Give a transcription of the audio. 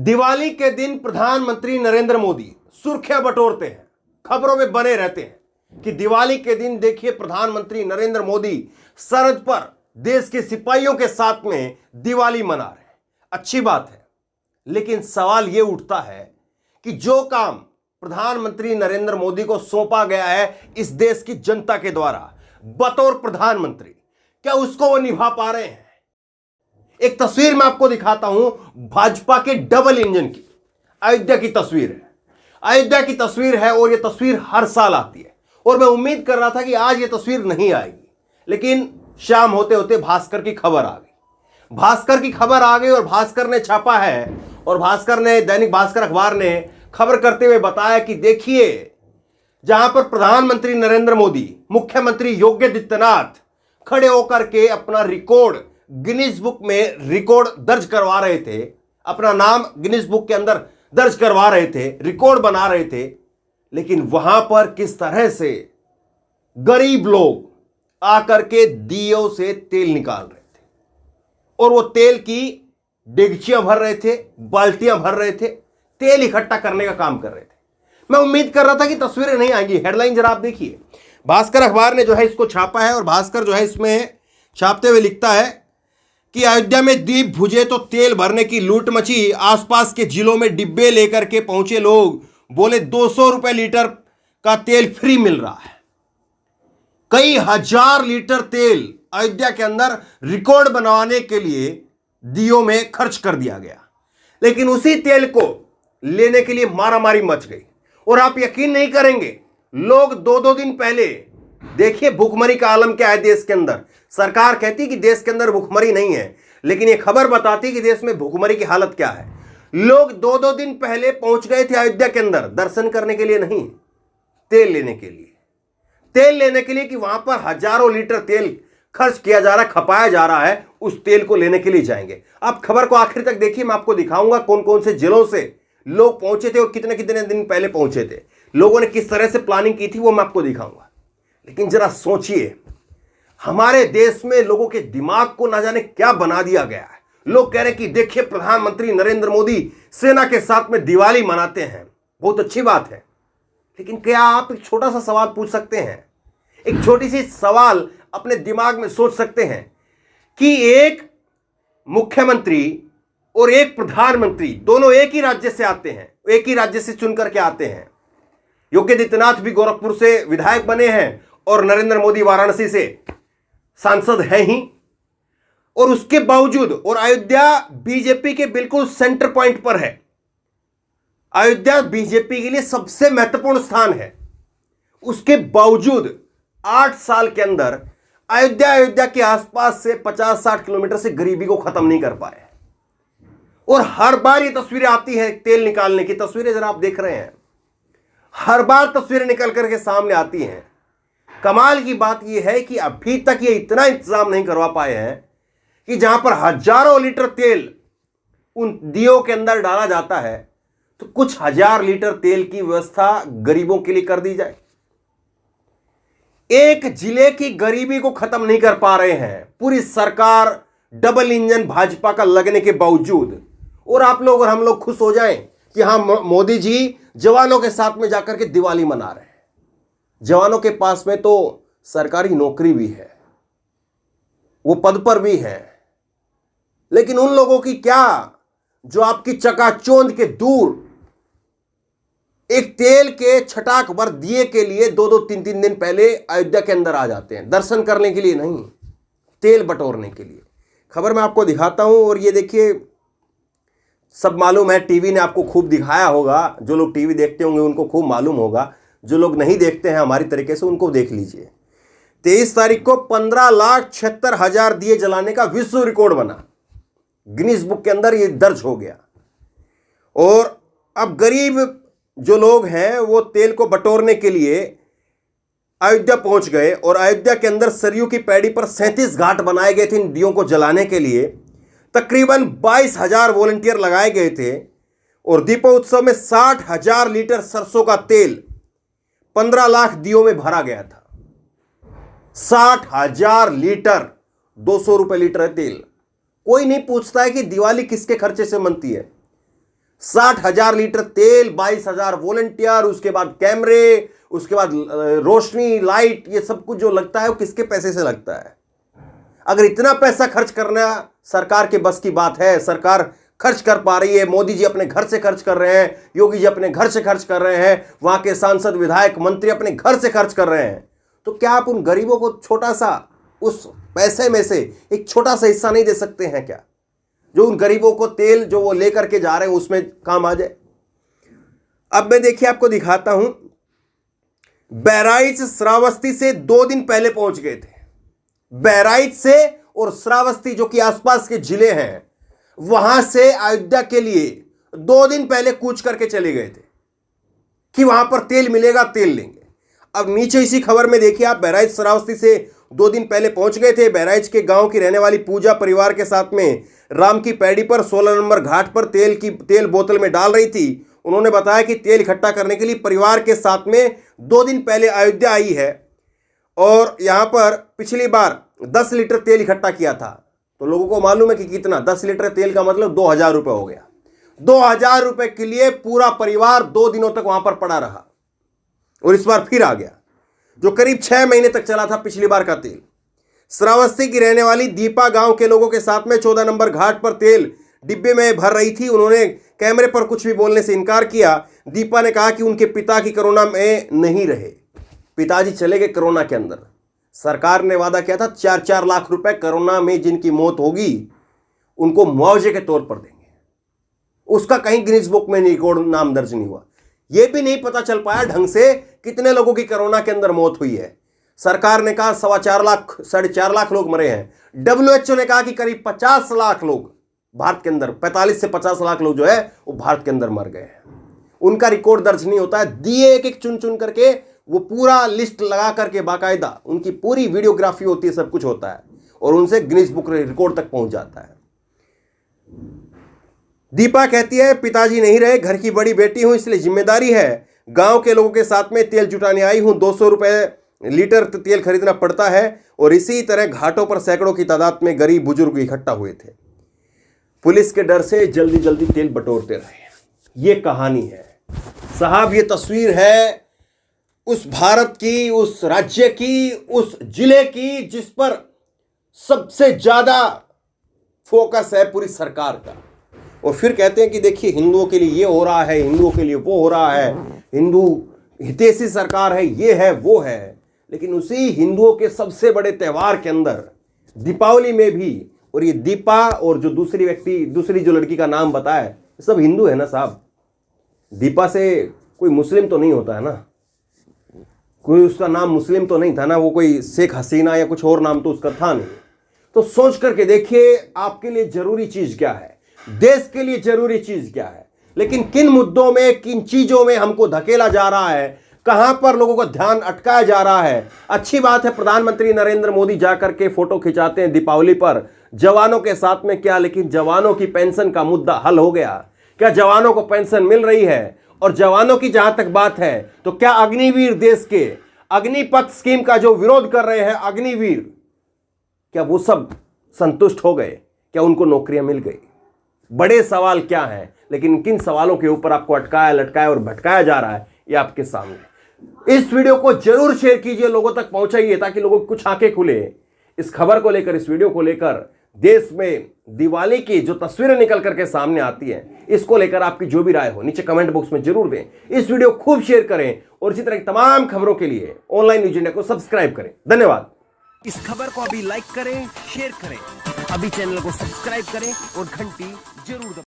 दिवाली के दिन प्रधानमंत्री नरेंद्र मोदी सुर्खियां बटोरते हैं, खबरों में बने रहते हैं कि दिवाली के दिन देखिए प्रधानमंत्री नरेंद्र मोदी सरहद पर देश के सिपाहियों के साथ में दिवाली मना रहे हैं। अच्छी बात है, लेकिन सवाल यह उठता है कि जो काम प्रधानमंत्री नरेंद्र मोदी को सौंपा गया है इस देश की जनता के द्वारा बतौर प्रधानमंत्री, क्या उसको वो निभा पा रहे हैं? एक तस्वीर मैं आपको दिखाता हूं भाजपा के डबल इंजन की। अयोध्या की तस्वीर है, अयोध्या की तस्वीर है और यह तस्वीर हर साल आती है और मैं उम्मीद कर रहा था कि आज यह तस्वीर नहीं आएगी, लेकिन शाम होते होते भास्कर की खबर आ गई। भास्कर की खबर आ गई और भास्कर ने छापा है और भास्कर ने, दैनिक भास्कर अखबार ने खबर करते हुए बताया कि देखिए, जहां पर प्रधानमंत्री नरेंद्र मोदी, मुख्यमंत्री योगी आदित्यनाथ खड़े होकर के अपना रिकॉर्ड गिनीज बुक में रिकॉर्ड दर्ज करवा रहे थे, अपना नाम गिनीज बुक के अंदर दर्ज करवा रहे थे, रिकॉर्ड बना रहे थे, लेकिन वहां पर किस तरह से गरीब लोग आकर के दियों से तेल निकाल रहे थे और वो तेल की डेगचियां भर रहे थे, बाल्टियां भर रहे थे, तेल इकट्ठा करने का काम कर रहे थे। मैं उम्मीद कर रहा था कि तस्वीरें नहीं आएंगी। हेडलाइन जरा आप देखिए, भास्कर अखबार ने जो है इसको छापा है और भास्कर जो है इसमें छापते हुए लिखता है कि अयोध्या में दीप बुझे तो तेल भरने की लूट मची, आसपास के जिलों में डिब्बे लेकर के पहुंचे लोग, बोले 200 रुपए लीटर का तेल फ्री मिल रहा है। कई हजार लीटर तेल अयोध्या के अंदर रिकॉर्ड बनवाने के लिए दियों में खर्च कर दिया गया, लेकिन उसी तेल को लेने के लिए मारामारी मच गई। और आप यकीन नहीं करेंगे, लोग दो दो दिन पहले, देखिए भूखमरी का आलम क्या है देश के अंदर। सरकार कहती कि देश के अंदर भूखमरी नहीं है, लेकिन यह खबर बताती कि देश में भूखमरी की हालत क्या है। लोग दो दो दिन पहले पहुंच गए थे अयोध्या के अंदर, दर्शन करने के लिए नहीं, तेल लेने के लिए। तेल लेने के लिए कि वहां पर हजारों लीटर तेल खर्च किया जा रहा है, खपाया जा रहा है, उस तेल को लेने के लिए जाएंगे। आप खबर को आखिर तक देखिए, मैं आपको दिखाऊंगा कौन कौन से जिलों से लोग पहुंचे थे और कितने कितने दिन पहले पहुंचे थे, लोगों ने किस तरह से प्लानिंग की थी, वो मैं आपको दिखाऊंगा। लेकिन जरा सोचिए, हमारे देश में लोगों के दिमाग को ना जाने क्या बना दिया गया है। लोग कह रहे हैं कि देखिए प्रधानमंत्री नरेंद्र मोदी सेना के साथ में दिवाली मनाते हैं, बहुत अच्छी बात है, लेकिन क्या आप एक छोटा सा सवाल पूछ सकते हैं, एक छोटी सी सवाल अपने दिमाग में सोच सकते हैं कि एक मुख्यमंत्री और एक प्रधानमंत्री दोनों एक ही राज्य से आते हैं, एक ही राज्य से चुन करके आते हैं। योगी आदित्यनाथ भी गोरखपुर से विधायक बने हैं और नरेंद्र मोदी वाराणसी से सांसद हैं ही, और उसके बावजूद, और अयोध्या बीजेपी के बिल्कुल सेंटर पॉइंट पर है, अयोध्या बीजेपी के लिए सबसे महत्वपूर्ण स्थान है, उसके बावजूद 8 साल के अंदर अयोध्या के आसपास से 50-60 किलोमीटर से गरीबी को खत्म नहीं कर पाए। और हर बार ये तस्वीरें आती हैं, तेल निकालने की तस्वीरें जरा आप देख रहे हैं, हर बार तस्वीरें निकल करके सामने आती हैं। कमाल की बात यह है कि अभी तक ये इतना इंतजाम नहीं करवा पाए हैं कि जहां पर हजारों लीटर तेल उन दियों के अंदर डाला जाता है, तो कुछ हजार लीटर तेल की व्यवस्था गरीबों के लिए कर दी जाए। एक जिले की गरीबी को खत्म नहीं कर पा रहे हैं पूरी सरकार, डबल इंजन भाजपा का लगने के बावजूद। और आप लोग और हम लोग खुश हो जाएं कि हां, मोदी जी जवानों के साथ में जाकर के दिवाली मना रहे हैं। जवानों के पास में तो सरकारी नौकरी भी है, वो पद पर भी है, लेकिन उन लोगों की क्या जो आपकी चकाचौंध के दूर एक तेल के छटाक भर दिए के लिए 2-2, 3-3 दिन पहले अयोध्या के अंदर आ जाते हैं, दर्शन करने के लिए नहीं, तेल बटोरने के लिए। खबर मैं आपको दिखाता हूं और ये देखिए, सब मालूम है, टीवी ने आपको खूब दिखाया होगा, जो लोग टीवी देखते होंगे उनको खूब मालूम होगा, जो लोग नहीं देखते हैं हमारी तरीके से उनको देख लीजिए। 23 तारीख को 15,76,000 दिए जलाने का विश्व रिकॉर्ड बना, गिनीज बुक के अंदर ये दर्ज हो गया। और अब गरीब जो लोग हैं वो तेल को बटोरने के लिए अयोध्या पहुंच गए और अयोध्या के अंदर सरयू की पैड़ी पर 37 घाट बनाए गए थे इन दियों को जलाने के लिए। तकरीबन 22,000 वॉलंटियर लगाए गए थे और दीपोत्सव में 60,000 लीटर सरसों का तेल 15 लाख दियों में भरा गया था। 60,000 लीटर, 200 रुपए लीटर है तेल। कोई नहीं पूछता है कि दिवाली किसके खर्चे से मनती है। 60,000 लीटर तेल, 22,000 वॉलंटियर, उसके बाद कैमरे, उसके बाद रोशनी, लाइट, ये सब कुछ जो लगता है वो किसके पैसे से लगता है? अगर इतना पैसा खर्च करना सरकार के बस की बात है, सरकार खर्च कर पा रही है, मोदी जी अपने घर से खर्च कर रहे हैं, योगी जी अपने घर से खर्च कर रहे हैं, वहां के सांसद, विधायक, मंत्री अपने घर से खर्च कर रहे हैं, तो क्या आप उन गरीबों को छोटा सा, उस पैसे में से एक छोटा सा हिस्सा नहीं दे सकते हैं क्या, जो उन गरीबों को तेल जो वो लेकर के जा रहे हैं उसमें काम आ जाए? अब मैं देखिए आपको दिखाता हूं, बहराइच श्रावस्ती से 2 दिन पहले पहुंच गए थे। बहराइच से और श्रावस्ती जो कि आसपास के जिले हैं, वहां से अयोध्या के लिए 2 दिन पहले कूच करके चले गए थे कि वहां पर तेल मिलेगा, तेल लेंगे। अब नीचे इसी खबर में देखिए आप, बहराइच श्रावस्ती से 2 दिन पहले पहुंच गए थे। बहराइच के गांव की रहने वाली पूजा परिवार के साथ में राम की पैड़ी पर 16 नंबर घाट पर तेल बोतल में डाल रही थी। उन्होंने बताया कि तेल इकट्ठा करने के लिए परिवार के साथ में 2 दिन पहले अयोध्या आई है और यहां पर पिछली बार 10 लीटर तेल इकट्ठा किया था। तो लोगों को मालूम है कि कितना, 10 लीटर तेल का मतलब 2,000 रुपये हो गया। 2,000 रुपये के लिए पूरा परिवार 2 दिनों तक वहां पर पड़ा रहा और इस बार फिर आ गया, जो करीब 6 महीने तक चला था पिछली बार का तेल। श्रावस्ती की रहने वाली दीपा गांव के लोगों के साथ में 14 नंबर घाट पर तेल डिब्बे में भर रही थी। उन्होंने कैमरे पर कुछ भी बोलने से इनकार किया। दीपा ने कहा कि उनके पिता की कोरोना में नहीं रहे, पिताजी चले गए कोरोना के अंदर। सरकार ने वादा किया था 4-4 लाख रुपए कोरोना में जिनकी मौत होगी उनको मुआवजे के तौर पर देंगे। उसका कहीं गिनीज बुक में रिकॉर्ड नाम दर्ज नहीं हुआ। यह भी नहीं पता चल पाया ढंग से कितने लोगों की कोरोना के अंदर मौत हुई है। सरकार ने कहा 4.25 लाख, 4.5 लाख लोग मरे हैं। WHO ने कहा कि करीब 50 लाख लोग भारत के अंदर, 45 से 50 लाख लोग जो है वो भारत के अंदर मर गए हैं। उनका रिकॉर्ड दर्ज नहीं होता है। दिए एक एक चुन चुन करके, वो पूरा लिस्ट लगा करके बाकायदा उनकी पूरी वीडियोग्राफी होती है, सब कुछ होता है और उनसे गिनीज बुक रिकॉर्ड तक पहुंच जाता है। दीपा कहती है पिताजी नहीं रहे, घर की बड़ी बेटी हूं इसलिए जिम्मेदारी है। गांव के लोगों के साथ में तेल जुटाने आई हूं। 200 रुपए लीटर तेल खरीदना पड़ता है और इसी तरह घाटों पर सैकड़ों की तादाद में गरीब बुजुर्ग इकट्ठा हुए थे। पुलिस के डर से जल्दी जल्दी तेल बटोरते रहे। ये कहानी है साहब, ये तस्वीर है उस भारत की, उस राज्य की, उस जिले की जिस पर सबसे ज्यादा फोकस है पूरी सरकार का। और फिर कहते हैं कि देखिए हिंदुओं के लिए ये हो रहा है, हिंदुओं के लिए वो हो रहा है, हिंदू हितैषी सरकार है, ये है वो है। लेकिन उसी हिंदुओं के सबसे बड़े त्योहार के अंदर दीपावली में भी, और ये दीपा और जो दूसरी जो लड़की का नाम बताया, सब हिंदू है ना साहब। दीपा से कोई मुस्लिम तो नहीं होता है ना, कोई उसका नाम मुस्लिम तो नहीं था ना, वो कोई शेख हसीना या कुछ और नाम तो उसका था नहीं। तो सोच करके देखिए आपके लिए जरूरी चीज क्या है, देश के लिए जरूरी चीज क्या है। लेकिन किन मुद्दों में, किन चीजों में हमको धकेला जा रहा है, कहां पर लोगों का ध्यान अटकाया जा रहा है। अच्छी बात है प्रधानमंत्री नरेंद्र मोदी जाकर के फोटो खिंचाते हैं दीपावली पर जवानों के साथ में, क्या लेकिन जवानों की पेंशन का मुद्दा हल हो गया? क्या जवानों को पेंशन मिल रही है? और जवानों की जहां तक बात है तो क्या अग्निवीर, देश के अग्निपथ स्कीम का जो विरोध कर रहे हैं अग्निवीर, क्या वो सब संतुष्ट हो गए? क्या उनको नौकरियां मिल गई? बड़े सवाल क्या हैं, लेकिन किन सवालों के ऊपर आपको अटकाया, लटकाया और भटकाया जा रहा है ये आपके सामने। इस वीडियो को जरूर शेयर कीजिए, लोगों तक पहुंचाइए ताकि लोगों को कुछ आंखें खुले इस खबर को लेकर, इस वीडियो को लेकर। देश में दिवाली की जो तस्वीरें निकल करके सामने आती हैं, इसको लेकर आपकी जो भी राय हो नीचे कमेंट बॉक्स में जरूर दें। इस वीडियो को खूब शेयर करें और इसी तरह की तमाम खबरों के लिए ऑनलाइन न्यूज इंडिया को सब्सक्राइब करें। धन्यवाद। इस खबर को अभी लाइक करें, शेयर करें, अभी चैनल को सब्सक्राइब करें और घंटी जरूर दबाएं।